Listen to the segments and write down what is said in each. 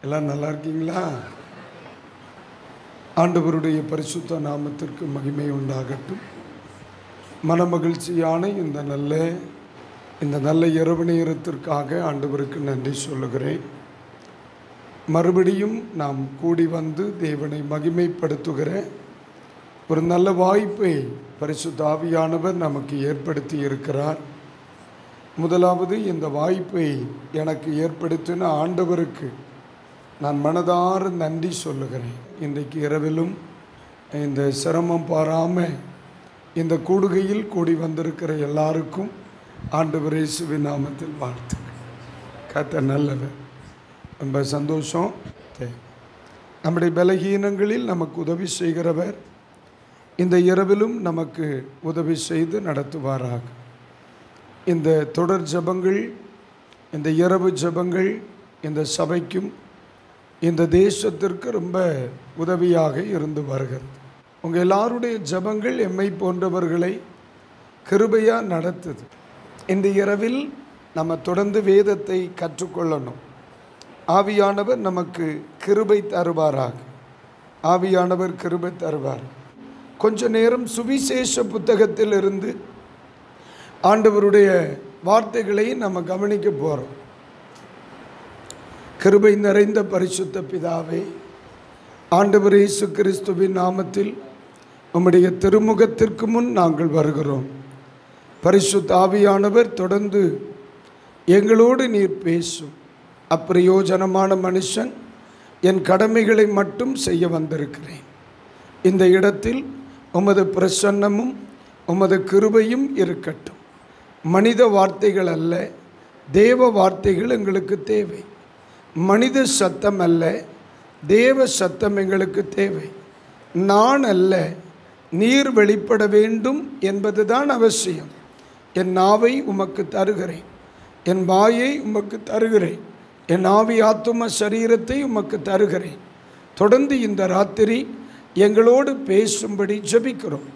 எல்லாம் நல்லா இருக்கீங்களா? ஆண்டவருடைய பரிசுத்த நாமத்திற்கு மகிமை உண்டாகட்டும். மனமகிழ்ச்சியான இந்த நல்ல இரவு நேரத்திற்காக ஆண்டவருக்கு நன்றி சொல்லுகிறேன். மறுபடியும் நாம் கூடி வந்து தேவனை மகிமைப்படுத்துகிற ஒரு நல்ல வாய்ப்பை பரிசுத்த ஆவியானவர் நமக்கு ஏற்படுத்தி இருக்கிறார். முதலாவது, இந்த வாய்ப்பை எனக்கு ஏற்படுத்தின ஆண்டவருக்கு நான் மனதார நன்றி சொல்லுகிறேன். இன்றைக்கு இரவிலும் இந்த சிரமம் பாராமல் இந்த கூடுகையில் கூடி வந்திருக்கிற எல்லாருக்கும் ஆண்டவர் இயேசுவின் நாமத்தில் வாழ்த்து. கர்த்தர் நல்லவர். ரொம்ப சந்தோஷம். நம்முடைய பலகீனங்களில் நமக்கு உதவி செய்கிறவர் இந்த இரவிலும் நமக்கு உதவி செய்து நடத்துவாராக. இந்த தொடர் ஜெபங்கள், இந்த இரவு ஜெபங்கள் இந்த சபைக்கும் இந்த தேசத்திற்கு ரொம்ப உதவியாக இருந்து வருகிறது. உங்கள் எல்லாருடைய ஜெபங்கள் எம்மை போன்றவர்களை கிருபையாக நடத்துது. இந்த இரவில் நம்ம தொடர்ந்து வேதத்தை கற்றுக்கொள்ளணும். ஆவியானவர் நமக்கு கிருபை தருவாராக. ஆவியானவர் கிருபை தருவார். கொஞ்ச நேரம் சுவிசேஷ புத்தகத்தில் இருந்து ஆண்டவருடைய வார்த்தைகளை நம்ம கவனிக்க போகிறோம். கிருபை நிறைந்த பரிசுத்த பிதாவே, ஆண்டவர் இயேசு கிறிஸ்துவின் நாமத்தில் உம்முடைய திருமுகத்திற்கு முன் நாங்கள் வருகிறோம். பரிசுத்த ஆவியானவர் தொடர்ந்து எங்களோடு நீர் பேசும். அப்பிரயோஜனமான மனுஷன் என் கடமைகளை மட்டும் செய்ய வந்திருக்கிறேன். இந்த இடத்தில் உமது பிரசன்னமும் உமது கிருபையும் இருக்கட்டும். மனித வார்த்தைகள் அல்ல, தேவ வார்த்தைகள் எங்களுக்கு தேவை. மனித சத்தம் அல்ல, தேவ சத்தம் எங்களுக்கு தேவை. நான் அல்ல, நீர் வெளிப்பட வேண்டும் என்பதுதான் அவசியம். என் நாவை உமக்கு தருகிறேன், என் வாயை உமக்கு தருகிறேன், என் ஆவி ஆத்தும சரீரத்தை உமக்கு தருகிறேன். தொடர்ந்து இந்த ராத்திரி எங்களோடு பேசும்படி ஜெபிக்கிறோம்.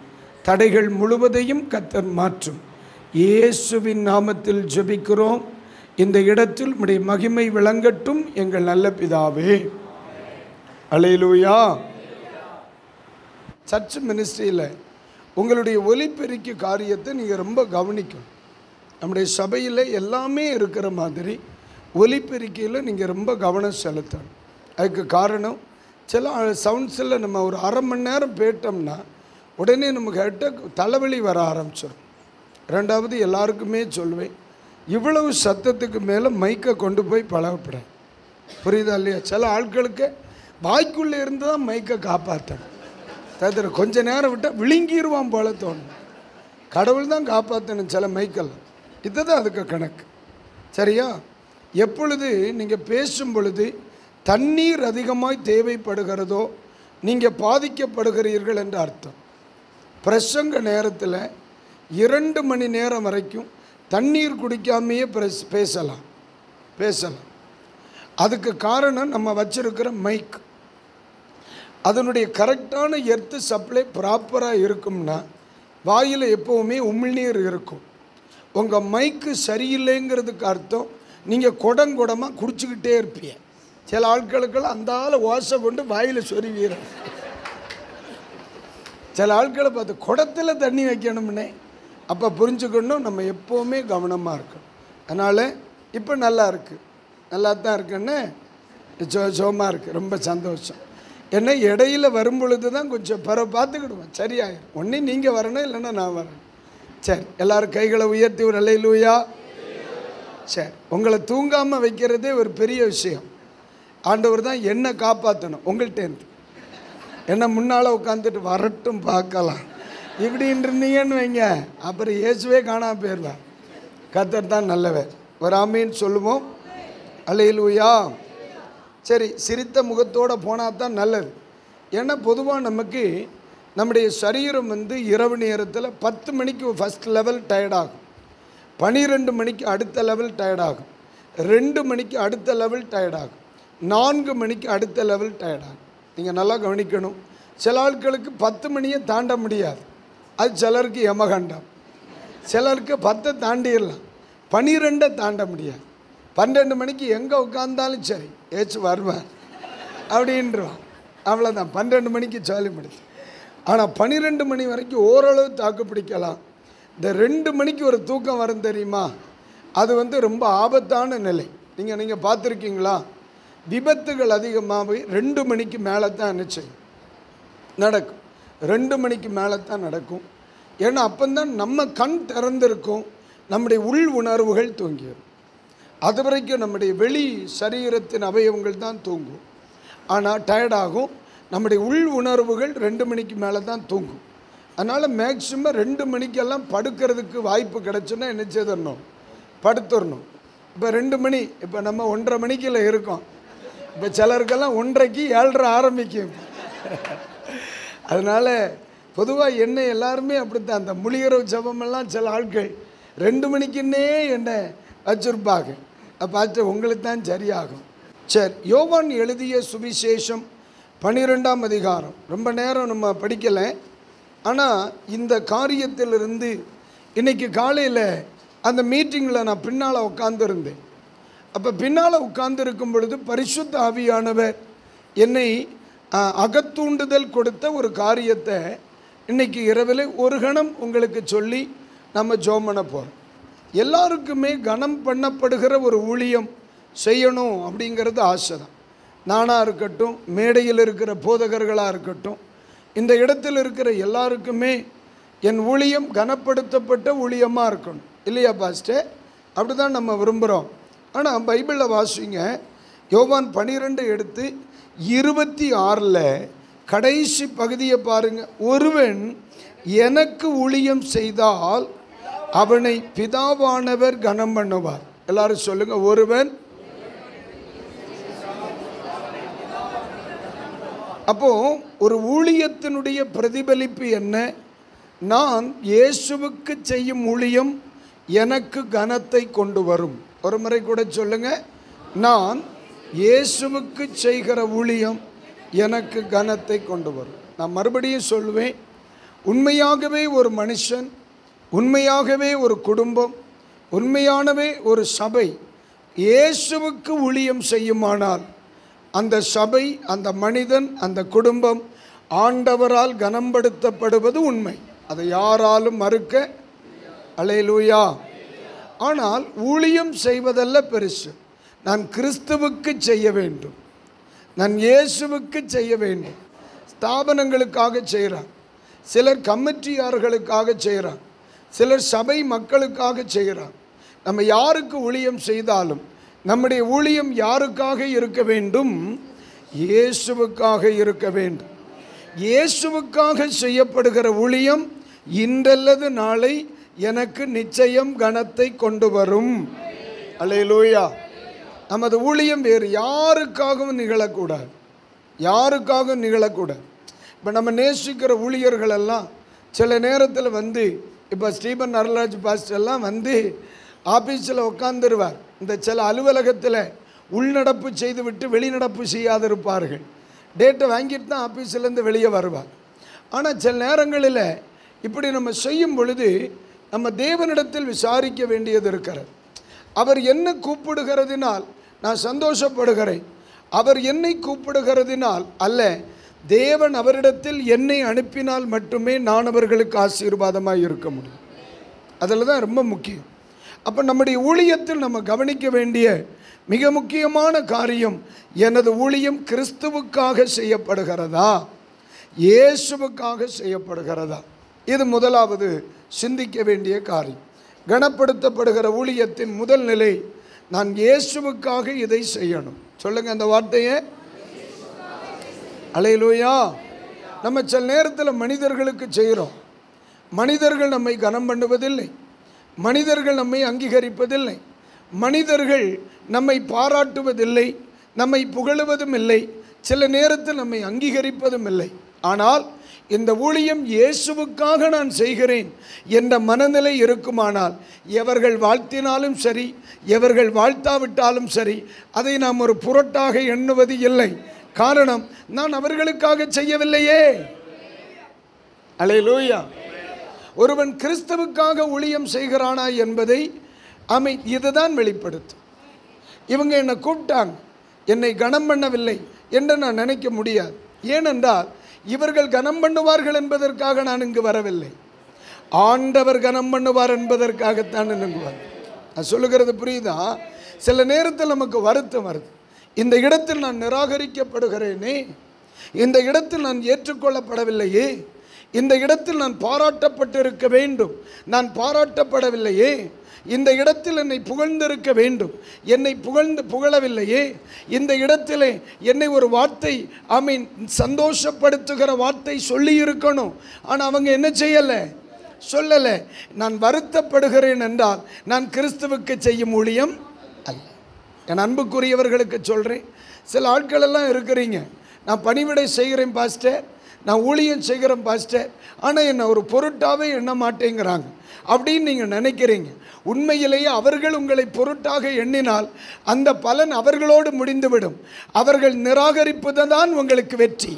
தடைகள் முழுவதையும் கர்த்தர் மாற்றும். இயேசுவின் நாமத்தில் ஜெபிக்கிறோம். இந்த இடத்தில் உம்முடைய மகிமை விளங்கட்டும் எங்கள் நல்ல பிதாவே. அல்லேலூயா. சர்ச் மினிஸ்ட்ரியில் உங்களுடைய ஒலிபெருக்கி காரியத்தை நீங்கள் ரொம்ப கவனிக்கணும். நம்முடைய சபையில் எல்லாமே இருக்கிற மாதிரி ஒலிபெருக்கியில் நீங்கள் ரொம்ப கவனம் செலுத்தணும். அதுக்கு காரணம், சில சவுண்ட்ஸில் நம்ம ஒரு அரை மணி நேரம் போயிட்டோம்னா உடனே நமக்கு கிட்ட தலைவலி வர ஆரம்பிச்சிடும். ரெண்டாவது, எல்லாருக்குமே சொல்வேன், இவ்வளவு சத்தத்துக்கு மேலே மைக்கை கொண்டு போய் பழகப்பட. புரியுதா இல்லையா? சில ஆட்களுக்கு வாய்க்குள்ளே இருந்து தான் மைக்கை காப்பாற்றணும். தவிர கொஞ்ச நேரம் விட்டால் விழுங்கிடுவான் போல தோணும். கடவுள் தான் காப்பாற்றணும் சில மைக்கெல்லாம். இதுதான் அதுக்கு கணக்கு. சரியா? எப்பொழுது நீங்கள் பேசும் பொழுது தண்ணீர் அதிகமாய் தேவைப்படுகிறதோ நீங்கள் பாதிக்கப்படுகிறீர்கள் என்று அர்த்தம். பிரசங்க நேரத்தில் 2 மணி நேரம் வரைக்கும் தண்ணீர் குடிக்காமையே பேசலாம். அதுக்கு காரணம் நம்ம வச்சிருக்கிற மைக். அதனுடைய கரெக்டான எர்த்து சப்ளை ப்ராப்பராக இருக்கும்னா வாயில் எப்போவுமே உமிழ்நீர் இருக்கும். உங்கள் மைக்கு சரியில்லைங்கிறதுக்கு அர்த்தம் நீங்கள் குடமாக குடிச்சிக்கிட்டே இருப்பீங்க. சில ஆட்களுக்கெல்லாம் அந்த ஆளை ஓசை கொண்டு வாயில் சொருவீர. சில ஆட்களை பார்த்து குடத்தில் தண்ணி வைக்கணும்னே. அப்போ புரிஞ்சுக்கணும், நம்ம எப்போவுமே கவனமாக இருக்கணும். அதனால் இப்போ நல்லா இருக்குது, நல்லா தான் இருக்குன்னு சோமாக இருக்குது. ரொம்ப சந்தோஷம். ஏன்னா இடையில வரும்பொழுது தான் கொஞ்சம் பார்த்துக்கிடுவோம், சரியாயிடும். ஒன்றே நீங்கள் வரணும், இல்லைன்னா நான் வரேன். சரி, எல்லோரும் கைகளை உயர்த்தி ஒரு அல்லேலூயா. சரி, உங்களை தூங்காமல் வைக்கிறதே ஒரு பெரிய விஷயம். ஆண்டவர் தான் என்னை காப்பாற்றணும். உங்கள்கிட்டேருந்து என்ன முன்னால் உட்காந்துட்டு வரட்டும் பார்க்கலாம் இப்படின்னு இருந்தீங்கன்னு வைங்க, அப்புறம் இயேசுவே காணாமல் போயிடுவார். கர்த்தர் தான் நல்லவர். ஒரு ஆமீன் சொல்லுவோம். அல்லேலூயா. சரி, சிரித்த முகத்தோடு போனால் தான் நல்லது. ஏன்னா பொதுவாக நமக்கு நம்முடைய சரீரம் இரவு நேரத்தில் 10 மணிக்கு ஃபஸ்ட் லெவல் டயர்டாகும், 12 மணிக்கு அடுத்த லெவல் டயர்டாகும், 2 மணிக்கு அடுத்த லெவல் டயர்டாகும், 4 மணிக்கு அடுத்த லெவல் டயர்டாகும். நீங்கள் நல்லா கவனிக்கணும். சில ஆட்களுக்கு 10 மணியை தாண்ட முடியாது. அது சிலருக்கு யமகண்டம். சிலருக்கு 10 தாண்டிடலாம், 12 தாண்ட முடியாது. 12 மணிக்கு எங்கே உட்கார்ந்தாலும் சரி ஏச்சு வருவார். அப்படின்றான். அவ்வளோதான், 12 மணிக்கு ஜாலி முடிச்சு. ஆனால் 12 மணி வரைக்கும் ஓரளவு தாக்கு பிடிக்கலாம். இந்த 2 மணிக்கு ஒரு தூக்கம் வரும் தெரியுமா, அது ரொம்ப ஆபத்தான நிலை. நீங்கள் பார்த்துருக்கீங்களா? விபத்துகள் அதிகமாக 2 மணிக்கு மேலே தான் நிச்சயம் நடக்கும். 2 மணிக்கு மேலே தான் நடக்கும். ஏன்னா அப்போந்தான் நம்ம கண் திறந்திருக்கும், நம்முடைய உள் உணர்வுகள் தூங்கிடும். அது வரைக்கும் நம்முடைய வெளி சரீரத்தின் அவயவங்கள் தான் தூங்கும். ஆனால் டயர்டாகும். நம்முடைய உள் உணர்வுகள் 2 மணிக்கு மேலே தான் தூங்கும். அதனால் மேக்சிமம் 2 மணிக்கெல்லாம் படுக்கிறதுக்கு வாய்ப்பு கிடச்சுன்னா என்ன செய்திடணும், படுத்துடணும். இப்போ 2 மணி, இப்போ நம்ம 1:30 மணிக்கில் இருக்கோம். இப்போ சிலருக்கெல்லாம் 1:30க்கு 7:30 ஆரம்பிக்கும். அதனால் பொதுவாக என்ன எல்லாருமே அப்படித்தான். அந்த முழிகிறவு ஜபமெல்லாம் சில ஆட்கள் 2 மணிக்குன்னே என்ன வச்சுருப்பாங்க. பார்த்து உங்களுக்கு தான் சரியாகும். சரி, யோவான் எழுதிய சுவிசேஷம் 12ஆம் அதிகாரம். ரொம்ப நேரம் நம்ம படிக்கலை. ஆனால் இந்த காரியத்திலிருந்து இன்றைக்கி காலையில் அந்த மீட்டிங்கில் நான் பின்னால் உட்கார்ந்துருந்தேன். அப்போ பின்னால் உட்கார்ந்துருக்கும் பொழுது பரிசுத்த ஆவியானவர் என்னை அகத்தூண்டுதல் கொடுத்த ஒரு காரியத்தை இன்றைக்கி இரவில் ஒரு கணம் உங்களுக்கு சொல்லி நம்ம ஜெபம் பண்ண போகிறோம். எல்லாருக்குமே கனம் பண்ணப்படுகிற ஒரு ஊழியம் செய்யணும் அப்படிங்கிறது ஆசை தான். நானாக இருக்கட்டும், மேடையில் இருக்கிற போதகர்களாக இருக்கட்டும், இந்த இடத்தில் இருக்கிற எல்லாருக்குமே என் ஊழியம் கனப்படுத்தப்பட்ட ஊழியமாக இருக்கணும், இல்லையா பாஸ்டர்? அப்படி தான் நம்ம விரும்புகிறோம். ஆனால் பைபிளில் வாசிங்க, யோவான் 12 எடுத்து 26 கடைசி பகுதியை பாருங்கள். ஒருவன் எனக்கு ஊழியம் செய்தால் அவனை பிதாவானவர் கனம் பண்ணுவார். எல்லாரும் சொல்லுங்க, ஒருவன். அப்போ ஒரு ஊழியத்தினுடைய பிரதிபலிப்பு என்ன? நான் இயேசுவுக்கு செய்யும் ஊழியம் எனக்கு கனத்தை கொண்டு வரும். ஒரு முறை கூட சொல்லுங்க, நான் இயேசுவுக்கு செய்கிற ஊழியம் எனக்கு கனத்தை கொண்டு வரும். நான் மறுபடியும் சொல்லுவேன், உண்மையாகவே ஒரு மனுஷன், உண்மையாகவே ஒரு குடும்பம், உண்மையானவே ஒரு சபை இயேசுவுக்கு ஊழியம் செய்யுமானால் அந்த சபை, அந்த மனிதன், அந்த குடும்பம் ஆண்டவரால் கனம்படுத்தப்படுவது உண்மை. அதை யாராலும் மறுக்க. அல்லேலூயா. ஆனால் ஊழியம் செய்வதல்ல பெருசு. நான் கிறிஸ்துவுக்கு செய்ய வேண்டும், நான் இயேசுவுக்கு செய்ய வேண்டும். ஸ்தாபனங்களுக்காக செய்கிறார், சிலர் கமிட்டியார்களுக்காக செய்கிறார், சிலர் சபை மக்களுக்காக செய்கிறார். நம்ம யாருக்கு ஊழியம் செய்தாலும் நம்முடைய ஊழியம் யாருக்காக இருக்க வேண்டும்? இயேசுவுக்காக இருக்க வேண்டும். இயேசுவுக்காக செய்யப்படுகிற ஊழியம் இன்றல்லது நாளை எனக்கு நிச்சயம் கனத்தை கொண்டு வரும். அல்லேலூயா. நமது ஊழியம் வேறு யாருக்காகவும் நிகழக்கூடாது, யாருக்காகவும் நிகழக்கூடாது. இப்போ நம்ம நேசிக்கிற ஊழியர்களெல்லாம் சில நேரத்தில் இப்போ ஸ்டீபன் அருள்ராஜ் பாஸ்டர்லாம் ஆஃபீஸில் உட்காந்துருவார். இந்த சில அலுவலகத்தில் உள்நடப்பு செய்துவிட்டு வெளிநடப்பு செய்யாதிருப்பார்கள். டேட்டை வாங்கிட்டு தான் ஆஃபீஸிலேருந்து வெளியே வருவார். ஆனால் சில நேரங்களில் இப்படி நம்ம செய்யும் பொழுது நம்ம தேவனிடத்தில் விசாரிக்க வேண்டியது இருக்கிறது. அவர் என்ன கூப்பிடுகிறதினால் நான் சந்தோஷப்படுகிறேன், அவர் என்னை கூப்பிடுகிறதினால் அல்ல, தேவன் அவரிடத்தில் என்னை அனுப்பினால் மட்டுமே நான் அவர்களுக்கு ஆசீர்வாதமாக இருக்க முடியும். அதில் தான் ரொம்ப முக்கியம். அப்போ நம்முடைய ஊழியத்தில் நம்ம கவனிக்க வேண்டிய மிக முக்கியமான காரியம், எனது ஊழியம் கிறிஸ்துவுக்காக செய்யப்படுகிறதா, இயேசுவுக்காக செய்யப்படுகிறதா? இது முதலாவது சிந்திக்க வேண்டிய காரியம். கனப்படுத்தப்படுகிற ஊழியத்தின் முதல் நிலை, நான் இயேசுவுக்காக இதை செய்யணும். சொல்லுங்கள் அந்த வார்த்தையை. அல்லேலூயா. நம்ம சில நேரத்தில் மனிதர்களுக்கு செய்கிறோம், மனிதர்கள் நம்மை கனம் பண்ணுவதில்லை, மனிதர்கள் நம்மை அங்கீகரிப்பதில்லை, மனிதர்கள் நம்மை பாராட்டுவதில்லை, நம்மை புகழுவதும் இல்லை, சில நேரத்தில் நம்மை அங்கீகரிப்பதும் இல்லை. ஆனால் இந்த ஊழியம் இயேசுவுக்காக நான் செய்கிறேன் என்ற மனநிலை இருக்குமானால், எவர்கள் வாழ்த்தினாலும் சரி, எவர்கள் வாழ்த்தாவிட்டாலும் சரி, அதை நாம் ஒரு புரட்டாக எண்ணுவது இல்லை. காரணம், நான் அவர்களுக்காக செய்யவில்லையே. அல்லேலூயா. ஒருவன் கிறிஸ்துவுக்காக ஊழியம் செய்கிறானா என்பதை இதுதான் வெளிப்படுத்தும். இவங்க என்னை கூப்பிட்டாங்க, என்னை கனம் பண்ணவில்லை என்று நான் நினைக்க முடியாது. ஏனென்றால் இவர்கள் கனம் பண்ணுவார்கள் என்பதற்காக நான் இங்கு வரவில்லை. ஆண்டவர் கனம் பண்ணுவார் என்பதற்காகத்தான் இங்கு வந்தேன். நான் சொல்லுகிறது புரியுதா? சில நேரத்தில் நமக்கு வருத்தம் வருது. இந்த இடத்தில் நான் நிராகரிக்கப்படுகிறேனே, இந்த இடத்தில் நான் ஏற்றுக்கொள்ளப்படவில்லையே, இந்த இடத்தில் நான் பாராட்டப்பட்டிருக்க வேண்டும், நான் பாராட்டப்படவில்லையே, இந்த இடத்தில் என்னை புகழ்ந்திருக்க வேண்டும், என்னை புகழவில்லையே, இந்த இடத்திலே என்னை ஒரு வார்த்தை சந்தோஷப்படுத்துகிற வார்த்தை சொல்லி இருக்கணும், ஆனால் அவங்க என்ன செய்யலை, சொல்லலை. நான் வருத்தப்படுகிறேன் என்றால் நான் கிறிஸ்துவுக்கு செய்யும் ஊழியம் அல்ல. என் அன்புக்குரியவர்களுக்கு சொல்கிறேன், சில ஆட்கள் எல்லாம் இருக்கிறீங்க, நான் பணிவிடை செய்கிறேன் பாஸ்டர், நான் ஊழியம் செய்கிறேன் பாஸ்டர், ஆனால் என்னை ஒரு பொருட்டாகவே எண்ண மாட்டேங்கிறாங்க அப்படின்னு நீங்கள் நினைக்கிறீங்க. உண்மையிலேயே அவர்கள் உங்களை பொருட்டாக எண்ணினால் அந்த பலன் அவர்களோடு முடிந்துவிடும். அவர்கள் நிராகரிப்பது தான் உங்களுக்கு வெற்றி.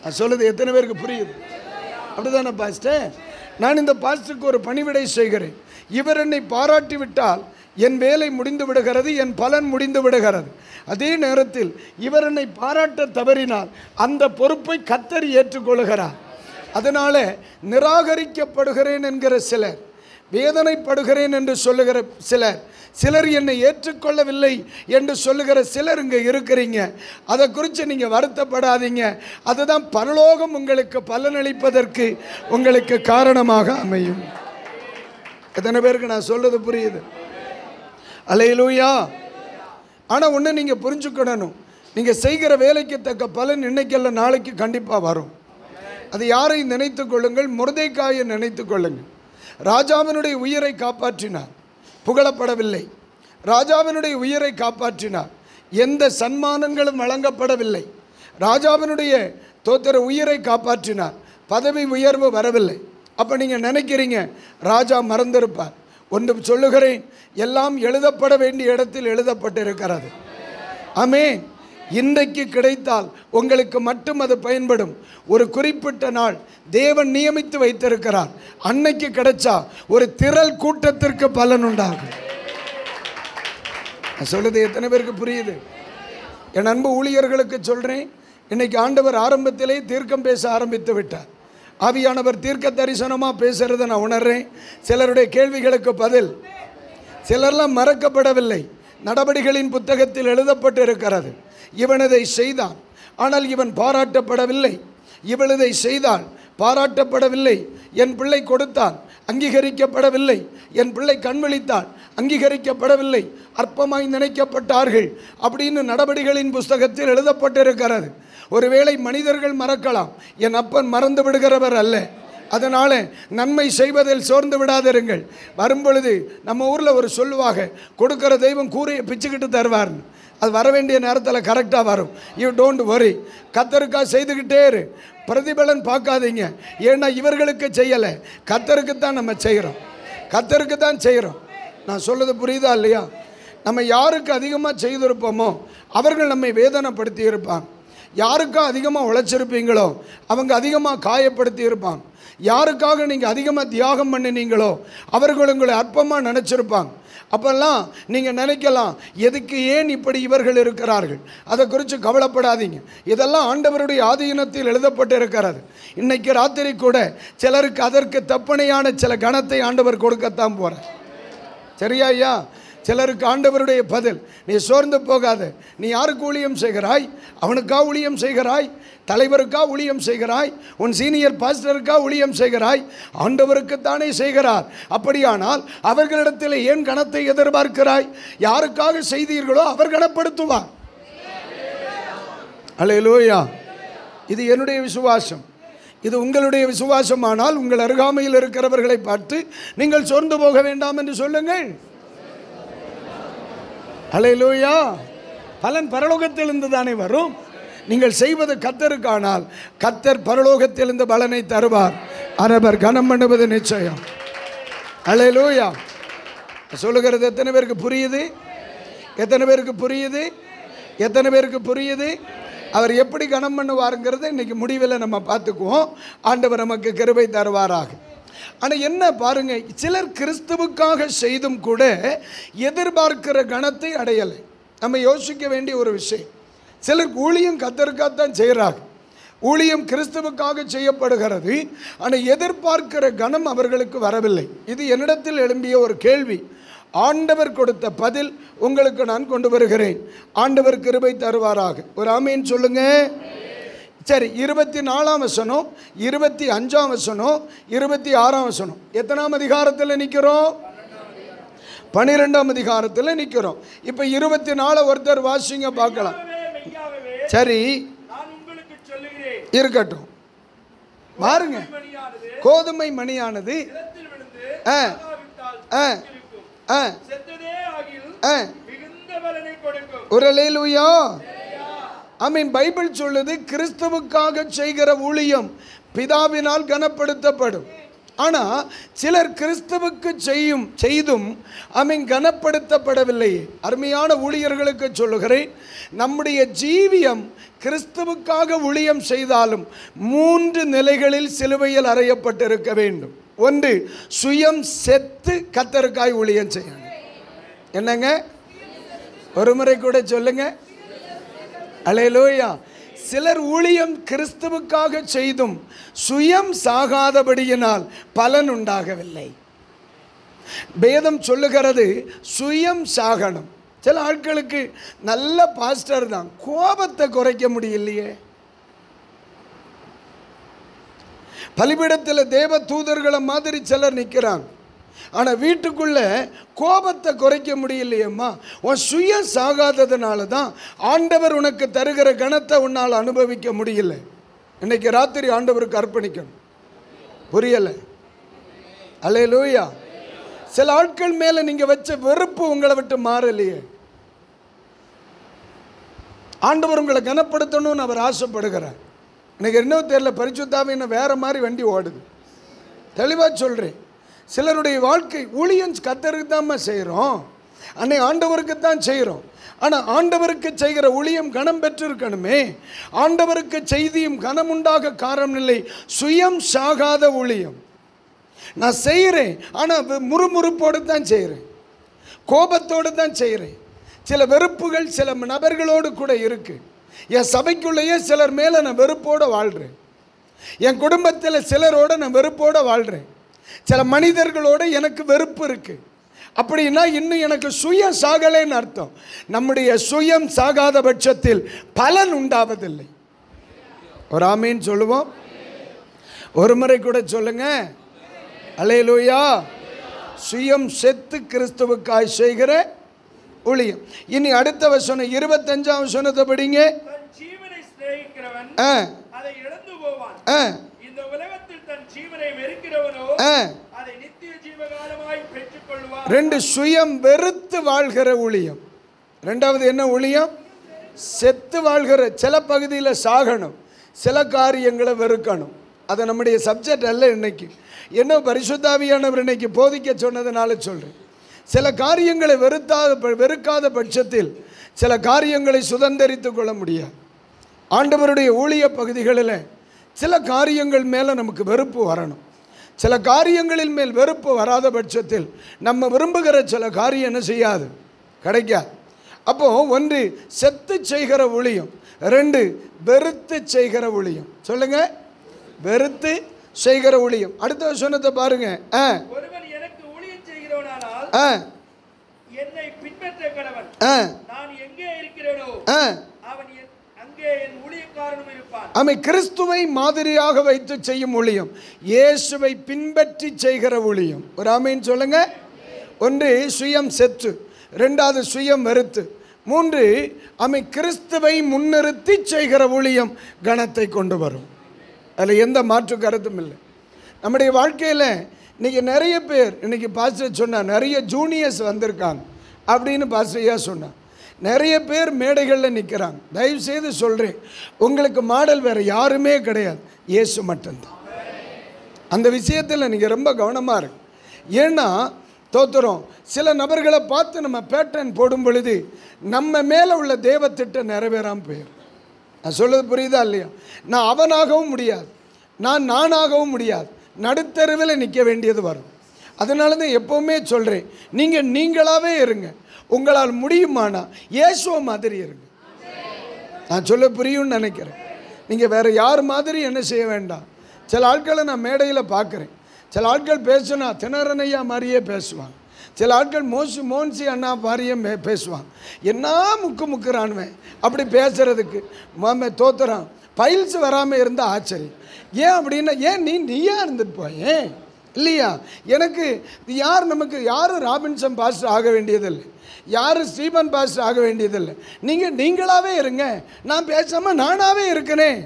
நான் சொல்லுது எத்தனை பேருக்கு புரியுது? அப்படிதானே பாஸ்டர்? நான் இந்த பாஸ்டருக்கு ஒரு பணிவிடை செய்கிறேன், இவர் என்னை பாராட்டி விட்டால் என் வேலை முடிந்து விடுகிறது, என் பலன் முடிந்து விடுகிறது. அதே நேரத்தில் இவர் என்னை பாராட்ட தவறினால் அந்த பொறுப்பை கர்த்தர் ஏற்றுக்கொள்கிறார். அதனால் நிராகரிக்கப்படுகிறேன் என்கிற சிலர், வேதனைப்படுகிறேன் என்று சொல்லுகிற சிலர் என்னை ஏற்றுக்கொள்ளவில்லை என்று சொல்லுகிற சிலர் இங்கே இருக்கிறீங்க. அதை குறித்து நீங்கள் வருத்தப்படாதீங்க. அதுதான் பரலோகம் உங்களுக்கு பலனளிப்பதற்கு உங்களுக்கு காரணமாக அமையும். எத்தனை பேருக்கு நான் சொல்றது புரியுது? அல்லேலூயா. ஆனால் ஒன்று நீங்கள் புரிஞ்சுக்கிடணும், நீங்கள் செய்கிற வேலைக்கு தக்க பலன் இன்னைக்கல்ல நாளைக்கு கண்டிப்பாக வரும். அது யாரை நினைத்து கொள்ளுங்கள்? மொர்தெகாயை நினைத்து கொள்ளுங்கள். ராஜாவினுடைய உயிரை காப்பாற்றினார், புகழப்படவில்லை. ராஜாவினுடைய உயிரை காப்பாற்றினார், எந்த சன்மானங்களும் வழங்கப்படவில்லை. ராஜாவினுடைய உயிரை காப்பாற்றினார், பதவி உயர்வு வரவில்லை. அப்போ நீங்கள் நினைக்கிறீங்க ராஜா மறந்திருப்பார். ஒன்று சொல்லுகிறேன், எல்லாம் எழுதப்பட வேண்டிய இடத்தில் எழுதப்பட்டிருக்கிறது. ஆமென். இன்றைக்கு கிடைத்தால் உங்களுக்கு மட்டும் அது பயன்படும். ஒரு குறிப்பிட்ட நாள் தேவன் நியமித்து வைத்திருக்கிறார், அன்னைக்கு கிடைச்சா ஒரு திரள் கூட்டத்திற்கு பலன் உண்டாகும். சொல்லுது எத்தனை பேருக்கு புரியுது? என் அன்பு ஊழியர்களுக்கு சொல்கிறேன், இன்னைக்கு ஆண்டவர் ஆரம்பத்திலே தீர்க்கம் பேச ஆரம்பித்து விட்டார். ஆவியானவர் தீர்க்க தரிசனமாக பேசுகிறத நான் உணர்றேன். சிலருடைய கேள்விகளுக்கு பதில், சிலர்லாம் மறக்கப்படவில்லை, நடபடிகளின் புத்தகத்தில் எழுதப்பட்டு இருக்கிறது. இவன் இதை செய்தான், ஆனால் இவன் பாராட்டப்படவில்லை. இவள் இதை செய்தாள், பாராட்டப்படவில்லை. என் பிள்ளை கொடுத்தான், அங்கீகரிக்கப்படவில்லை. என் பிள்ளை கண்விழித்தாள், அங்கீகரிக்கப்படவில்லை. அற்பமாய் நினைக்கப்பட்டார்கள் அப்படின்னு நடபடிகளின் புஸ்தகத்தில் எழுதப்பட்டிருக்கிறது. ஒருவேளை மனிதர்கள் மறக்கலாம், என் அப்பன் மறந்து விடுகிறவர் அல்ல. அதனால் நன்மை செய்வதில் சோர்ந்து விடாதிருங்கள். வரும்பொழுது நம்ம ஊரில் ஒரு சொல்லுவாங்க, கொடுக்குற தெய்வம் கூரையை பிச்சுக்கிட்டு தருவார்னு. அது வர வேண்டிய நேரத்தில் கரெக்டாக வரும். You don't worry. கர்த்தருக்காக செய்துக்கிட்டே இரு, பிரதிபலன் பார்க்காதீங்க. ஏன்னா இவர்களுக்கு செய்யலை, கர்த்தருக்கு தான் நம்ம செய்கிறோம், கர்த்தருக்கு தான் செய்கிறோம். நான் சொல்கிறது புரியுதா இல்லையா? நம்ம யாருக்கு அதிகமாக செய்திருப்போமோ அவர்கள் நம்மை வேதனைப்படுத்தி இருப்பாங்க. யாருக்கா அதிகமாக உழைச்சிருப்பீங்களோ அவங்க அதிகமாக காயப்படுத்தி இருப்பாங்க. யாருக்காக நீங்கள் அதிகமாக தியாகம் பண்ணினீங்களோ அவர்கள் உங்களை அற்பமாக நினச்சிருப்பாங்க. அப்போல்லாம் நீங்கள் நினைக்கலாம், எதுக்கு ஏன் இப்படி இவர்கள் இருக்கிறார்கள், அதை குறித்து கவலைப்படாதீங்க. இதெல்லாம் ஆண்டவருடைய ஆதீனத்தில் எழுதப்பட்டு இருக்கிறது. இன்றைக்கி ராத்திரி கூட சிலருக்கு அதற்கு தப்பணையான சில கணத்தை ஆண்டவர் கொடுக்கத்தான் போகிறார். சரியா ஐயா? சிலருக்கு ஆண்டவருடைய பதில், நீ சோர்ந்து போகாத. நீ யாருக்கு ஊழியம் செய்கிறாய்? அவனுக்கா ஊழியம் செய்கிறாய்? தலைவருக்கா ஊழியம் செய்கிறாய்? உன் சீனியர் பாஸ்டருக்கா ஊழியம் செய்கிறாய்? ஆண்டவருக்குத்தானே செய்கிறார். அப்படியானால் அவர்களிடத்தில் ஏன் கணத்தை எதிர்பார்க்கிறாய்? யாருக்காக செய்தீர்களோ அவர் கணப்படுத்துவார். அல்லேலூயா. இது என்னுடைய விசுவாசம். இது உங்களுடைய விசுவாசமானால் உங்கள் அருகாமையில் இருக்கிறவர்களை பார்த்து நீங்கள் சோர்ந்து போக வேண்டாம் என்று சொல்லுங்கள். அல்லேலூயா. பலன் பரலோகத்திலிருந்து தானே வரும். நீங்கள் செய்வது கர்த்தருக்கானால் கர்த்தர் பரலோகத்திலிருந்து பலனை தருவார். அவர் கனம் பண்ணுவது நிச்சயம். அல்லேலூயா. சொல்லுகிறது எத்தனை பேருக்கு புரியுது? எத்தனை பேருக்கு புரியுது? எத்தனை பேருக்கு புரியுது? அவர் எப்படி கனம் பண்ணுவாருங்கிறத இன்னைக்கு முடிவில் நம்ம பார்த்துக்குவோம். ஆண்டவர் நமக்கு கிருபை தருவாராக. ஆனால் என்ன பாருங்க, சிலர் கிறிஸ்துவுக்காக செய்தும் கூட எதிர்பார்க்கிற கணத்தை அடையலை. நம்ம யோசிக்க வேண்டிய ஒரு விஷயம். சிலருக்கு ஊழியம் கர்த்தருக்காகத்தான் செய்கிறாங்க, ஊழியம் கிறிஸ்துவுக்காக செய்யப்படுகிறது, ஆனால் எதிர்பார்க்கிற கனம் அவர்களுக்கு வரவில்லை. இது என்னிடத்தில் எழும்பிய ஒரு கேள்வி. ஆண்டவர் கொடுத்த பதில் உங்களுக்கு நான் கொண்டு வருகிறேன். ஆண்டவர் கிருபை தருவாராக. ஒரு ஆமீன் சொல்லுங்க. சரி, 24ஆம் வசனம், 25ஆம் வசனம், 26ஆம் வசனம். எத்தனாம் அதிகாரத்தில் நிற்கிறோம்? 12ஆம் அதிகாரத்தில் நிற்கிறோம். இப்போ 24 ஒருத்தர் வாசிங்க பார்க்கலாம். சரி, இருக்கட்டும். பாருங்க, கோதுமை மணியானது ஒரு அல்லேலூயா. ஆமென். பைபிள் சொல்லுது கிறிஸ்துவுக்காக செய்கிற ஊழியம் பிதாவினால் கனப்படுத்தப்படும். ஆனால் சிலர் கிறிஸ்துவுக்கு செய்தும் ஆமென் கனப்படுத்தப்படவில்லை. அருமையான ஊழியர்களுக்கு சொல்லுகிறேன், நம்முடைய ஜீவியம் கிறிஸ்துவுக்காக ஊழியம் செய்தாலும் 3 நிலைகளில் சிலுவையில் அறையப்பட்டிருக்க வேண்டும். ஒன்று, சுயம் செத்து கர்த்தருக்காய் ஊழியம் செய்யணும். என்னங்க, ஒரு முறை கூட சொல்லுங்க. அல்லேலூயா. சிலர் ஊழியம் கிறிஸ்துவுக்காக செய்தும் சுயம் சாகாதபடியினால் பலன் உண்டாகவில்லை. வேதம் சொல்லுகிறது சுயம் சாகணும். சில ஆட்களுக்கு நல்ல பாஸ்டர் தான், கோபத்தை குறைக்க முடியலையே. பலிபீடத்தில் தேவ தூதர்களை மாதிரி சிலர் நிற்கிறாங்க, ஆனால் வீட்டுக்குள்ள கோபத்தை குறைக்க முடியலையம்மா. உன் சுய சாகாததுனால தான் ஆண்டவர் உனக்கு தருகிற கணத்தை உன்னால் அனுபவிக்க முடியல. இன்னைக்கு ராத்திரி ஆண்டவருக்கு அர்ப்பணிக்கணும். புரியலை? அல்லேலூயா. சில ஆட்கள் மேலே நீங்கள் வச்ச வெறுப்பு உங்களை விட்டு மாறலையே. ஆண்டவர் உங்களை கனப்படுத்தணும்னு அவர் ஆசைப்படுகிறார். எனக்கு என்ன தெரியல, பரிசுத்தாவின்னு வேறு மாதிரி வண்டி ஓடுது. தெளிவாக சொல்கிறேன். சிலருடைய வாழ்க்கை ஊழியம் கர்த்தருக்கு தான் செய்கிறோம், அன்னை ஆண்டவருக்கு தான் செய்கிறோம். ஆனால் ஆண்டவருக்கு செய்கிற ஊழியம் கனம் பெற்றிருக்கணுமே. ஆண்டவருக்கு செய்தியும் கனம் உண்டாக காரணம் இல்லை. சுயம் சாகாத ஊழியம் நான் செய்கிறேன், ஆனால் முறுமுறுப்போடு தான் செய்கிறேன், கோபத்தோடு தான் செய்கிறேன். சில வெறுப்புகள் சில நபர்களோடு கூட இருக்குது. என் சபைக்குள்ளேயே சிலர் மேலே நான் வெறுப்போடு வாழ்கிறேன். என் குடும்பத்தில் சிலரோடு நான் வெறுப்போடு வாழ்கிறேன். சில மனிதர்களோடு எனக்கு வெறுப்பு இருக்குது. அப்படின்னா இன்னும் எனக்கு சுயம் சாகலைன்னு அர்த்தம். நம்முடைய சுயம் சாகாத பட்சத்தில் பலன் உண்டாவதில்லை. ஒரு ஆமீன் சொல்லுவோம். ஒரு முறை கூட சொல்லுங்க. அல்லேலூயா. சுயம் செத்து கிறிஸ்துவுக்காய் செய்கிற ஊழியம். இனி அடுத்த வசனம் 25ஆம் வசனத்தை படிங்க. ரெண்டு, சுயம் வெறுத்து வாழ்கிற ஊழியம். ரெண்டாவது என்ன ஊழியம்? செத்து வாழ்கிற. சில பகுதியில் சாகணும், சில காரியங்களை வெறுக்கணும். அது நம்முடைய சப்ஜெக்ட் அல்ல. இன்னைக்கு என்ன பரிசுத்தாவியானவர் இன்னைக்கு போதிக்க சொன்னதுனால சொல்கிறேன். சில காரியங்களை வெறுக்காத பட்சத்தில் சில காரியங்களை சுதந்திரித்து கொள்ள முடியாது. ஆண்டவருடைய ஊழிய பகுதிகளில் சில காரியங்கள் மேலே நமக்கு வெறுப்பு வரணும். சில காரியங்களின் மேல் வெறுப்பு வராத பட்சத்தில் நம்ம விரும்புகிற சில காரியம் என்ன செய்யாது, கிடைக்காது. அப்போது ஒன்று செத்து செய்கிற ஊழியம், ரெண்டு வெறுத்து செய்கிற ஊழியம். சொல்லுங்க, வெறுத்து செய்கிற ஊழியம். அடுத்த வசனத்தை பாருங்க. ஒருவன் எனக்கு ஊழியம் செய்கிறவனானால் என்னை பின்பற்ற கடவன். நான் எங்கே இருக்கிறேனோ அவன் அங்கே என் ஊழியக்காரனும் இருப்பான். ஆமை. கிறிஸ்துவை மாதிரியாக வைத்து செய்யும் ஊழியம், இயேசுவை பின்பற்றி செய்கிற ஊழியம். ஒரு ஆமீன் சொல்லுங்க. ஒன்று சுயம் செத்து, ரெண்டாவது சுயம் வெறுத்து, மூன்று ஆமை கிறிஸ்துவை முன்னிறுத்தி செய்கிற ஊழியம் கனத்தை கொண்டு வரும். அதில் எந்த மாற்று கருத்தும் இல்லை. நம்முடைய வாழ்க்கையில் இன்றைக்கி நிறைய பேர், இன்றைக்கி பாஸ்டர் சொன்னார், நிறைய ஜூனியர்ஸ் வந்திருக்காங்க அப்படின்னு பாஸ்டரையா சொன்னார். நிறைய பேர் மேடைகளில் நிற்கிறாங்க. தயவுசெய்து சொல்கிறேன், உங்களுக்கு மாடல் வேறு யாருமே கிடையாது, இயேசு மட்டும்தான். அந்த விஷயத்தில் நீங்கள் ரொம்ப கவனமாக இருக்கு. ஏன்னா தோத்துறோம், சில நபர்களை பார்த்து நம்ம பேட்டர்ன் போடும் பொழுது நம்ம மேலே உள்ள தேவத்திட்டம் நிறைவேறாமல் போயிடும். நான் சொல்கிறது புரியுதா இல்லையா? நான் அவனாகவும் முடியாது, நான் நானாகவும் முடியாது, நடுத்தருவில் நிற்க வேண்டியது வரும். அதனால தான் எப்போவுமே சொல்கிறேன், நீங்கள் நீங்களாகவே இருங்க. உங்களால் முடியுமானா இயேசுவ மாதிரி இருங்க. நான் சொல்ல புரியும்னு நினைக்கிறேன். நீங்கள் வேறு யார் மாதிரி என்ன செய்ய வேண்டாம். சில ஆட்களை நான் மேடையில் பார்க்குறேன். சில ஆட்கள் பேசுனா திணறனையா மாதிரியே பேசுவாங்க. சில ஆட்கள் மோன்சி அண்ணா மாதிரியே பேசுவாங்க. என்ன முக்குறானுவேன் அப்படி பேசுகிறதுக்கு தோத்துறான். பைல்ஸ் வராமல் இருந்தால் ஆச்சரியம். ஏன் அப்படின்னா, ஏன் நீயா இருந்துட்டு போயேன் இல்லையா? எனக்கு நமக்கு யாரும் ராபின்சன் பாஸ்டர் ஆக வேண்டியதில்லை, யாரும் ஸ்டீபன் பாஸ்டர் ஆக வேண்டியதில்லை. நீங்களாகவே இருங்க. நான் பேசாமல் நானாகவே இருக்கிறேன்.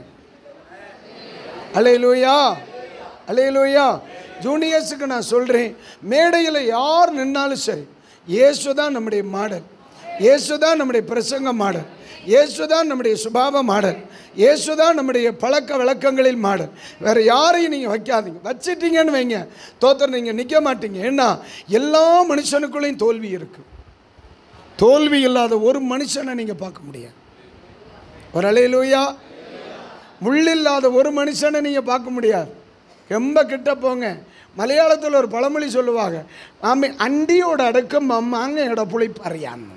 அல்லேலூயா, அல்லேலூயா. ஜூனியர்ஸுக்கு நான் சொல்கிறேன், மேடையில் யார் நின்னாலும் சரி, இயேசு தான் நம்முடைய மாடல், இயேசு தான் நம்முடைய பிரசங்க மாடல், இயேசு தான் நம்முடைய சுபாவ மாடல், இயேசு தான் நம்முடைய பழக்க வழக்கங்களில் மாடல். வேறு யாரையும் நீங்கள் வைக்காதீங்க. வச்சிட்டீங்கன்னு வைங்க, நீங்கள் நிற்க மாட்டீங்க. ஏன்னா எல்லா மனுஷனுக்குள்ளேயும் தோல்வி இருக்குது. தோல்வி இல்லாத ஒரு மனுஷனை நீங்கள் பார்க்க முடியாது. ஒரு அல்லேலூயா. முள்ளில்லாத ஒரு மனுஷனை நீங்கள் பார்க்க முடியாது. ரொம்ப கிட்ட போங்க. மலையாளத்தில் ஒரு பழமொழி சொல்லுவாங்க, அண்டியோட அடக்கம் அம்மாங்க இட புளிப்பறியான்னு.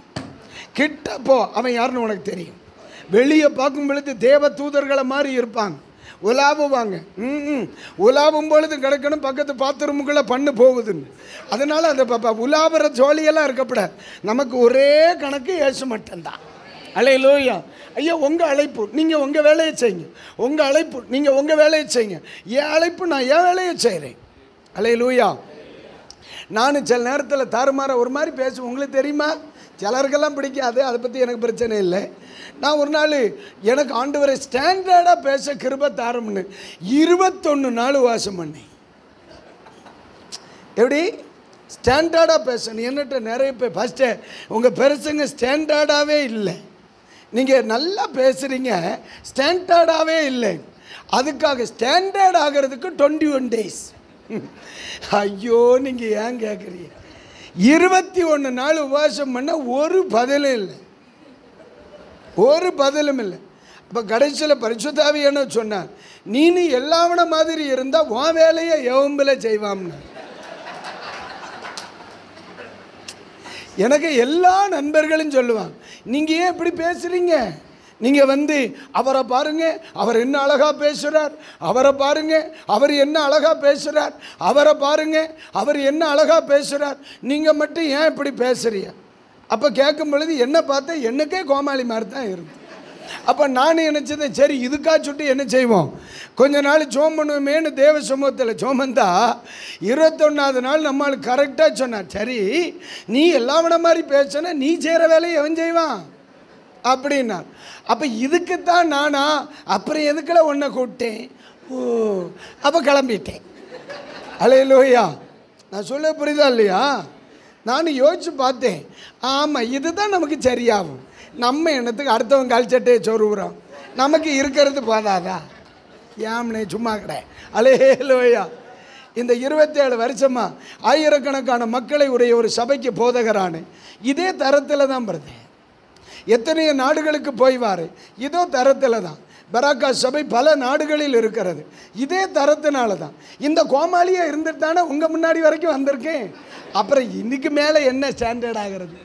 கிட்ட போ, அவன் யாருன்னு உனக்கு தெரியும். வெளியே பார்க்கும் பொழுது தேவ தூதர்களை மாதிரி இருப்பாங்க, உலாவுவாங்க. உலாவும் பொழுது கிடக்கணும் பக்கத்து பாத்ரூமுக்குள்ளே பண்ணு போகுதுன்னு. அதனால் அந்த உலாவுற ஜோலியெல்லாம் இருக்கப்படாது. நமக்கு ஒரே கணக்கு இயேசு மட்டும்தான். அல்லேலூயா. ஐயா, உங்கள் அழைப்பு நீங்கள் உங்கள் வேலையை செய்யுங்க. உங்கள் அழைப்பு நீங்கள் உங்கள் வேலையை செய்யுங்க. என் அழைப்பு நான் என் வேலையை செய்கிறேன். அல்லேலூயா. நான் சில நேரத்தில் தாறுமாற ஒரு மாதிரி பேசுவேன். உங்களுக்கு தெரியுமா? சிலருக்கெல்லாம் பிடிக்காது, அதை பற்றி எனக்கு பிரச்சனை இல்லை. நான் ஒரு நாள் எனக்கு ஆண்டவரை ஸ்டாண்டர்டாக பேச கிருபை தாரம்னு 21 நாள் வாசம் பண்ணேன். எப்படி ஸ்டாண்டர்டாக பேசணும்? என்னட்ட நிறைய பேர் ஃபஸ்ட்டு உங்கள் பெருசுங்க ஸ்டாண்டர்டாகவே இல்லை, நீங்கள் நல்லா பேசுகிறீங்க, ஸ்டாண்டர்டாகவே இல்லை. அதுக்காக ஸ்டாண்டர்ட் ஆகிறதுக்கு 21 டேஸ். ஐயோ, நீங்கள் ஏன் கேட்குறீங்க? 21 நாள் உபவாசம் பண்ண ஒரு பதிலும் இல்லை, ஒரு பதிலும் இல்லை. அப்போ கடைசியில் பரிசுத்த ஆவியான சொன்னார், நீ எல்லாவன மாதிரி இருந்தால் உன் வேலையை எவம்பில் செய்வாம்னா. எனக்கு எல்லா நண்பர்களும் சொல்லுவாங்க, நீங்கள் ஏன் இப்படி பேசுகிறீங்க? நீங்கள் அவரை பாருங்கள், அவர் என்ன அழகாக பேசுகிறார், அவரை பாருங்கள், அவர் என்ன அழகாக பேசுகிறார், அவரை பாருங்கள், அவர் என்ன அழகாக பேசுகிறார், நீங்கள் மட்டும் ஏன் இப்படி பேசுகிறீங்க? அப்போ கேட்கும் பொழுது என்ன பார்த்தா எனக்கே கோமாளி மாதிரி தான் இருக்குது. அப்போ நான் நினச்சதை, சரி இதுக்காக சுட்டு என்ன செய்வோம், கொஞ்ச நாள் ஜோம் பண்ணுவோமேனு தேவ சமூகத்தில் ஜோமந்தா 21வது நாள் நம்மளுக்கு கரெக்டாக சொன்னார், சரி நீ எல்லாவன மாதிரி பேசுனா நீ செய்கிற வேலையை எவன் செய்வான் அப்படின்னார். அப்போ இதுக்குத்தான் நானா அப்புறம் எதுக்குள்ள ஒன்றை கூப்பிட்டேன். ஓ, அப்போ கிளம்பிட்டேன். அல்லேலூயா. நான் சொல்ல புரியுதா இல்லையா? நான் யோசித்து பார்த்தேன், ஆமாம் இதுதான் நமக்கு சரியாகும். நம்ம என்னத்துக்கு அடுத்தவங்க கால்ச்சட்டையை சொருவுறோம், நமக்கு இருக்கிறது போதாதா? ஏம்னே சும்மா கடை. அல்லேலூயா. இந்த 27 வருஷமாக ஆயிரக்கணக்கான மக்களை உடைய ஒரு சபைக்கு போதகரான இதே தரத்தில் தான் வருது. எத்தனையோ நாடுகளுக்கு போய்வார், இதோ தரத்தில் தான். பராக்கா சபை பல நாடுகளில் இருக்கிறது, இதே தரத்தினால தான். இந்த கோமாளியாக இருந்துட்டு தானே உங்கள் முன்னாடி வரைக்கும் வந்திருக்கேன். அப்புறம் இன்னைக்கு மேலே என்ன ஸ்டாண்டர்ட் ஆகிறது?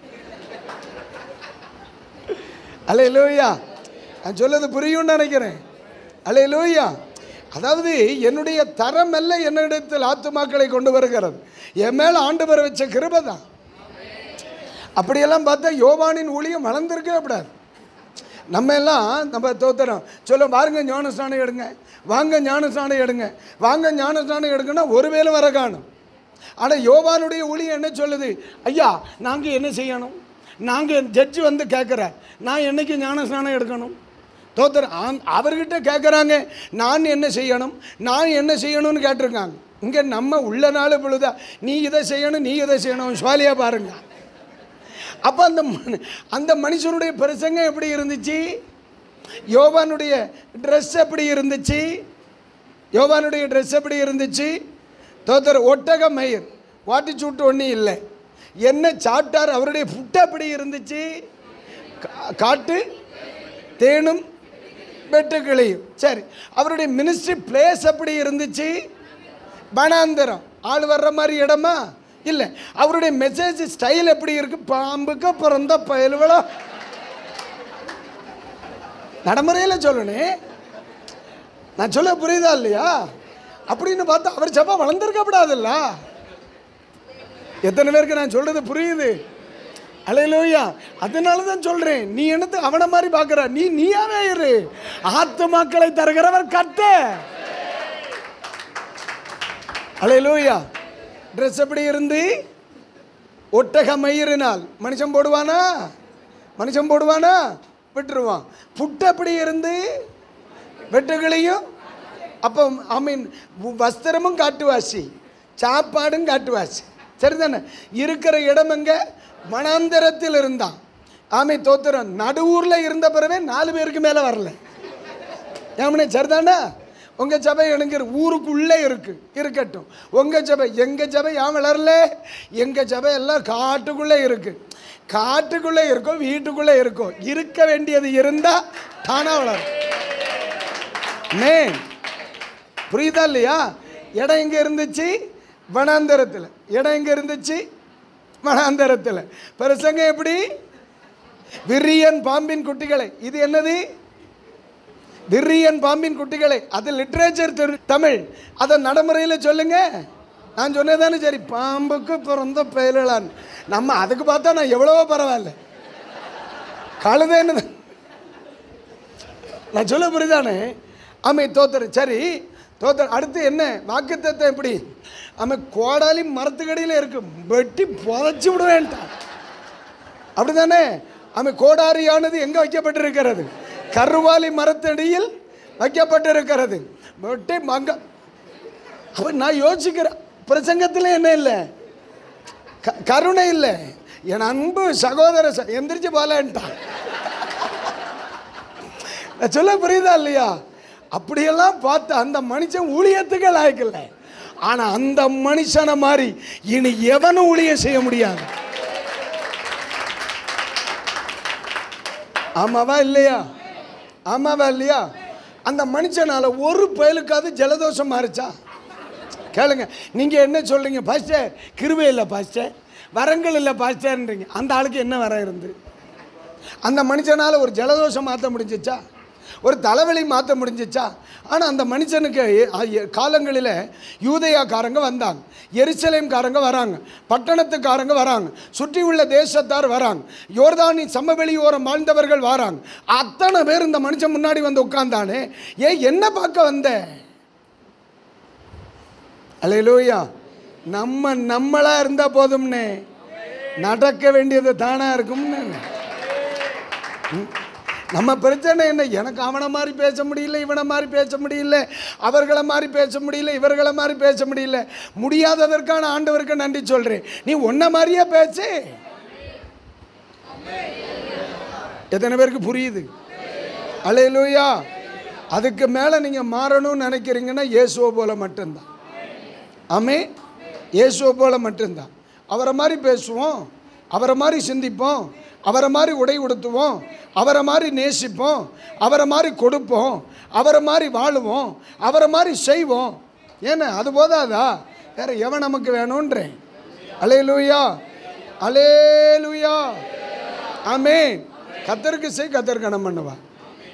அல்லேலூயா. நான் சொல்லது புரியும்னு நினைக்கிறேன். அல்லேலூயா. அதாவது என்னுடைய தரம் அல்ல என்னிடத்தில் ஆத்துமாக்களை கொண்டு வருகிறது, என் மேலே ஆண்டவர் வச்ச கிருபை தான். அப்படியெல்லாம் பார்த்தா யோவானின் ஊழியம் வளர்ந்துருக்கே கூடாது. நம்ம எல்லாம் நம்ம தோத்துறோம். சொல்ல வாருங்க ஞானஸ்நானம் எடுங்க, வாங்க ஞானஸ்நானம் எடுங்க, வாங்க ஞானஸ்நானம் எடுங்கன்னா ஒரு வேளை வர காணும். ஆனால் யோவானுடைய ஊழியம் என்ன சொல்லுது? ஐயா நாங்கள் என்ன செய்யணும்? நாங்கள் ஜட்ஜு கேட்குறார், நான் என்னைக்கு ஞானஸ்நானம் எடுக்கணும்? தோத்துறேன். அவர்கிட்ட கேட்குறாங்க, நான் என்ன செய்யணும், நான் என்ன செய்யணும்னு கேட்டிருக்காங்க. இங்கே நம்ம உள்ள நாள் பொழுதா நீ இதை செய்யணும், நீ இதை செய்யணும், சுவாலியாக பாருங்க. அப்போ அந்த மனுஷனுடைய பிரசங்கம் எப்படி இருந்துச்சு? யோவானுடைய ட்ரெஸ் எப்படி இருந்துச்சு? யோவானுடைய ட்ரெஸ் எப்படி இருந்துச்சு? தோத்தர் ஒட்டக மயிர் வாட்டி சூட்டு ஒன்றும் இல்லை. என்ன சாப்பிட்டார்? அவருடைய ஃபுட் எப்படி இருந்துச்சு? காட்டு தேனும் வெட்டுக்கிளியும். சரி, அவருடைய மினிஸ்ட்ரி பிளேஸ் எப்படி இருந்துச்சு? வனாந்தரம். ஆள் வர்ற மாதிரி இடமா? இல்லை. அவருடைய மெசேஜ் ஸ்டைல் எப்படி இருக்கு? பாம்புக்கு பிறந்த பயலுவளோ நடைமுறையில் சொல்லணும். நான் சொல்ல புரியுதா இல்லையா? அப்படின்னு பார்த்தா அவர் ஜெபம் வளர்ந்துருக்கப்படாதுல்ல. எத்தனை பேருக்கு நான் சொல்றது புரியுது? அல்லேலூயா. அதனால தான் சொல்றேன், நீ என்னது அவனை மாதிரி பார்க்குற? நீயாவே இரு. ஆத்துமாக்களை தருகிறவர் கர்த்தர். அல்லேலூயா. ட்ரெஸ் எப்படி இருந்து? ஒட்டக மயிரினால் மனுஷன் போடுவானா? மனுஷன் போடுவானா? விட்டுருவான். புட்டு எப்படி இருந்து? வெட்டுகளையும். அப்போ ஐ மீன் வஸ்திரமும் காட்டுவாசி, சாப்பாடும் காட்டுவாசி. சரிதானே? இருக்கிற இடம் எங்க? வனாந்தரத்தில் இருந்தான். ஆமை தோத்திரம். நடுவூரில் இருந்த பிறவே 4 பேருக்கு மேலே வரல. ஏமனே சரிதானா? உங்கள் சபை எனக்கு ஊருக்குள்ளே இருக்கட்டும். உங்கள் சபை, எங்கள் சபை ஏன் வளரல? எங்கள் சபை எல்லாம் காட்டுக்குள்ளே இருக்குது. காட்டுக்குள்ளே இருக்கும், வீட்டுக்குள்ளே இருக்கும். இருக்க வேண்டியது இருந்தால் தானாக வளரும். புரியுதா இல்லையா? இடம் எங்கே இருந்துச்சு? வனாந்தரத்தில். இடம் எங்கே இருந்துச்சு? வனாந்தரத்தில். பிரசங்கம் எப்படி? விரியன் பாம்பின் குட்டிகளை. இது என்னது? விரியன் பாம்பின் குட்டிகளை. அது லிட்ரேச்சர் தமிழ். அதை நடைமுறையில் சொல்லுங்க. நான் சொன்னதானே சரி. பாம்புக்கு பிறந்த பயலான். நம்ம அதுக்கு பார்த்தா நான் எவ்வளவோ பரவாயில்ல. கழுதைன்னு நான் சொல்ல புரியுதானே? ஆமை தோத்தர். சரி தோத்தர். அடுத்து என்ன வாக்குத்தத்தம்? எப்படி? ஆமை கோடாலி மரத்துக்கடியில் இருக்கு, வெட்டி புதைச்சி விடுவேன்ட்டான். அப்படிதானே? ஆமை கோடாரியானது எங்கே வைக்கப்பட்டிருக்கிறது? கருவாலி மரத்தடியில் வைக்கப்பட்டிருக்கிறது. வெட்டி மங்க. அப்போ நான் யோசிக்கிறேன், பிரசங்கத்தில் என்ன இல்லை? கருணை இல்லை. என் அன்பு சகோதர எந்திரிச்சு போலன்ட்டான். நான் சொல்ல புரியுதா இல்லையா? அப்படியெல்லாம் பார்த்து அந்த மனுஷன் ஊழியத்துக்கு லாய்க்கல. ஆனால் அந்த மனுஷனை மாதிரி இனி எவனும் ஊழியம் செய்ய முடியாது. ஆமாவா இல்லையா? ஆமாவா இல்லையா? அந்த மனுஷனால ஒரு பயலுக்காவது ஜலதோஷம் மாறிச்சா? கேளுங்க. நீங்கள் என்ன சொல்கிறீங்க? பாஸ்டர் கிருபை இல்லை பாஸ்டர், வரங்கள் இல்லை பாஸ்டர்ன்றீங்க. அந்த ஆளுக்கு என்ன வர இருந்து? அந்த மனுஷனால் ஒரு ஜலதோஷம் மாற்ற முடிஞ்சிச்சா? ஒரு தலைவலி மாற்ற முடிஞ்சிச்சா? ஆனால் அந்த மனுஷனுக்கு காலங்களில் யூதேயாக்காரங்க வந்தாங்க, எருசலேம்காரங்க வராங்க, பட்டணத்துக்காரங்க வராங்க, சுற்றி உள்ள தேசத்தார் வராங்க, யோர்தானின் சமவெளியோரம் வாழ்ந்தவர்கள் வராங்க. அத்தனை பேர் இந்த மனுஷன் முன்னாடி வந்து உட்கார்ந்தானே. என்ன பார்க்க வந்த? அல்லேலூயா. நம்மளா இருந்தா போதும்னே, நடக்க வேண்டியது தானா இருக்கும்னு. நம்ம பிரச்சனை என்ன? எனக்கு அவனை மாதிரி பேச முடியல, இவனை மாதிரி பேச முடியல, அவர்களை மாதிரி பேச முடியல, இவர்களை மாதிரி பேச முடியல. முடியாததற்கான ஆண்டவருக்கு நன்றி சொல்றேன். நீ உன்ன மாதிரியே பேசு. எத்தனை பேருக்கு புரியுது? அல்லேலூயா. அதுக்கு மேலே நீங்கள் மாறணும்னு நினைக்கிறீங்கன்னா இயேசுவை போல மட்டும்தான். ஆமே, இயேசுவை போல மட்டும்தான். அவரை மாதிரி பேசுவோம், அவரை மாதிரி சிந்திப்போம், அவரை மாதிரி உடை உடுத்துவோம், அவரை மாதிரி நேசிப்போம், அவரை மாதிரி கொடுப்போம், அவரை மாதிரி வாழுவோம், அவரை மாதிரி செய்வோம். ஏன்னா அது போதாதா? வேற எவன் நமக்கு வேணும்ன்றேன். அல்லேலூயா, அல்லேலூயா, ஆமென். கர்த்தருக்கு செய், கர்த்தர் கனம் பண்ணுவா.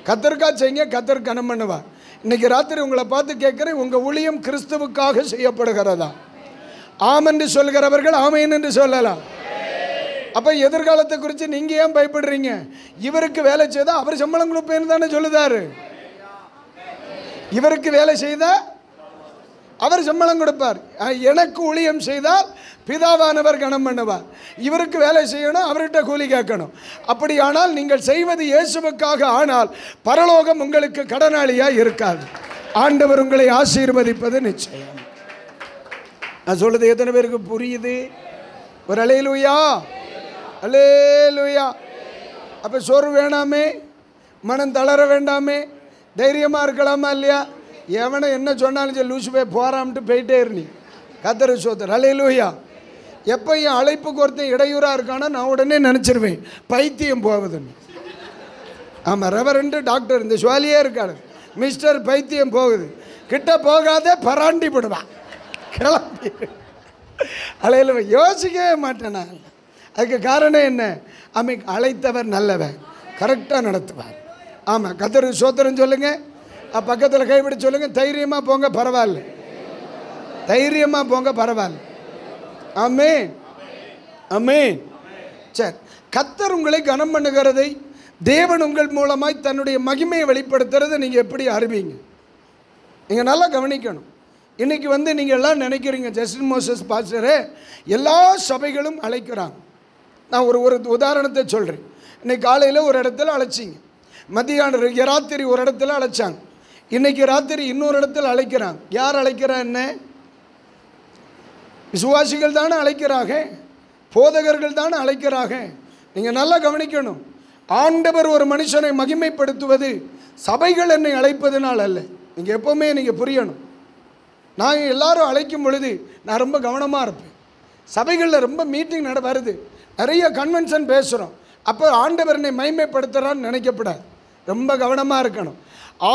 கர்த்தருக்கா செய்யுங்க, கர்த்தர் கனம் பண்ணுவா. இன்னைக்கு ராத்திரி உங்களை பார்த்து கேட்குறேன், உங்கள் ஊழியம் கிறிஸ்துவுக்காக செய்யப்படுகிறதா? ஆம் என்று சொல்கிறவர்கள் ஆமேன் என்று சொல்லலாம். அப்போ எதிர்காலத்தை குறித்து நீங்கள் ஏன் பயப்படுறீங்க? இவருக்கு வேலை செய்தால் அவர் சம்பளம் கொடுப்பேன்னு தானே சொல்லுதாரு. இவருக்கு வேலை செய்தால் அவர் சம்பளம் கொடுப்பார். எனக்கு ஊழியம் செய்தால் பிதாவானவர் கனம் பண்ணுவார். இவருக்கு வேலை செய்யணும், அவர்கிட்ட கூலி கேட்கணும். அப்படியானால் நீங்கள் செய்வது இயேசுவுக்காக ஆனால் பரலோகம் உங்களுக்கு கடனாளியாக இருக்காது. ஆண்டவர் உங்களை ஆசீர்வதிப்பது நிச்சயம். நான் சொல்றது எத்தனை பேருக்கு புரியுது? ஒரு அல்லேலூயா, அல்லேலூயா. அப்போ சோறு வேணாமே, மனம் தளர வேண்டாமே, தைரியமாக இருக்கலாமா இல்லையா? எவனை என்ன சொன்னாலும் சரி லூசு போய் போகிறான்ட்டு போயிட்டே இருந்தீ. கர்த்தர் சோதர். அல்லேலூயா. எப்போ என் அழைப்புக்கு ஒருத்தன் இடையூறாக இருக்கானா நான் உடனே நினச்சிருவேன் பைத்தியம் போகுதுன்னு. ஆமாம், ரெவரண்ட் டாக்டர் இந்த சுவாலியே இருக்காரு, மிஸ்டர் பைத்தியம் போகுது, கிட்ட போகாத பராண்டி போடுவான், கிளம்பி. அலையில யோசிக்கவே மாட்டேன் நான். அதுக்கு காரணம் என்ன? அழைத்தவர் நல்லவர், கரெக்டாக நடத்துவார். ஆமாம், கர்த்தருக்கு ஸ்தோத்திரம் சொல்லுங்கள். பக்கத்தில் கைப்பிடி சொல்லுங்கள், தைரியமாக போங்க பரவாயில்ல, தைரியமாக போங்க பரவாயில்ல. ஆமென், ஆமென். சரி, கர்த்தர் உங்களை கனம் பண்ணுகிறதை, தேவன் உங்கள் மூலமாய் தன்னுடைய மகிமையை வெளிப்படுத்துறதை நீங்கள் எப்படி அறிவீங்க? நீங்கள் நல்லா கவனிக்கணும். இன்றைக்கி நீங்கள் எல்லாம் நினைக்கிறீங்க ஜஸ்டின் மோசஸ் பாஸ்டரே எல்லா சபைகளும் அழைக்கிறாங்க. நான் ஒரு உதாரணத்தை சொல்கிறேன். இன்றைக்கி காலையில் ஒரு இடத்துல அழைச்சிங்க, மத்தியானம் ராத்திரி ஒரு இடத்துல அழைச்சாங்க, இன்றைக்கி ராத்திரி இன்னொரு இடத்துல அழைக்கிறாங்க. யார் அழைக்கிறா? என்ன? விசுவாசிகள் தானே அழைக்கிறாங்க, போதகர்கள் தானே அழைக்கிறாங்க. நீங்கள் நல்லா கவனிக்கணும். ஆண்டவர் ஒரு மனுஷனை மகிமைப்படுத்துவது சபைகள் என்னை அழைப்பதனால் அல்ல. நீங்கள் எப்போவுமே நீங்கள் புரியணும். நான் எல்லாரும் அழைக்கும் பொழுது நான் ரொம்ப கவனமாக இருப்பேன். சபைகளில் ரொம்ப மீட்டிங் வருது, நிறைய கன்வென்ஷன் பேசுகிறோம். அப்போ ஆண்டவர் என்னை மகிமைப்படுத்துகிறான்னு நினைக்கப்படாது. ரொம்ப கவனமாக இருக்கணும்.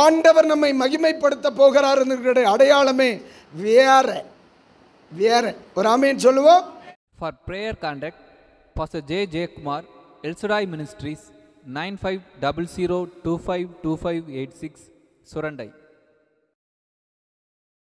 ஆண்டவர் நம்மை மகிமைப்படுத்த போகிறாருங்கிற அடையாளமே வேற வேற. ஒரு ஆமென் சொல்லுவோம். For prayer contact, Pastor J. Kumar, El Shaddai Ministries, 9500252586, Surandai.